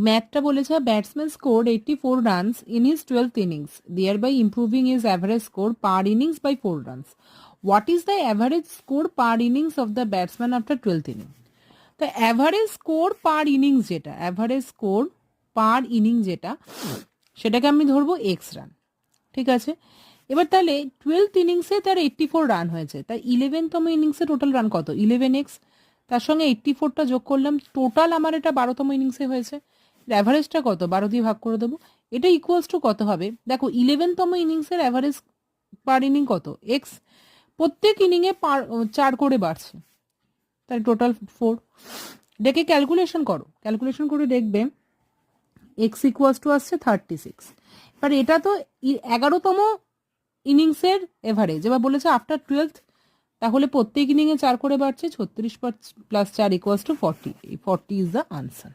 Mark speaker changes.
Speaker 1: ম্যাথটা বলেছে batsman score 84 runs in his 12th innings there by improving his average score per innings by 4 runs. What is the average score per innings of the batsman after 12th innings? তো average score per innings যেটা, average score per innings যেটা, সেটাকে আমি ধরবো x run. ঠিক আছে, এবার তাহলে 12th ইনিংসে তার 84 রান হয়েছে, তাই 11তম ইনিংসে টোটাল রান কত? 11x, তার সঙ্গে 84টা যোগ করলাম, টোটাল আমার এটা 12তম ইনিংসে হয়েছে। অ্যাভারেজটা কত? 12 দিয়ে ভাগ করে দেবো। এটা ইকুয়ালস টু কত হবে? দেখো 11তম ইনিংসের অ্যাভারেজ পার ইনিং কত? এক্স। প্রত্যেক ইনিংয়ে 4 করে বাড়ছে, তাই টোটাল 4। দেখে ক্যালকুলেশন করো, ক্যালকুলেশন করে দেখবে এক্স ইকুয়ালস টু আসছে 36। এবার এটা তো 11তম ইনিংসের এভারেজ। এবার বলেছে আফটার 12th, তাহলে প্রত্যেক ইনিংয়ে 4 করে বাড়ছে, 36 plus 4 equals to 40। 40 is the answer.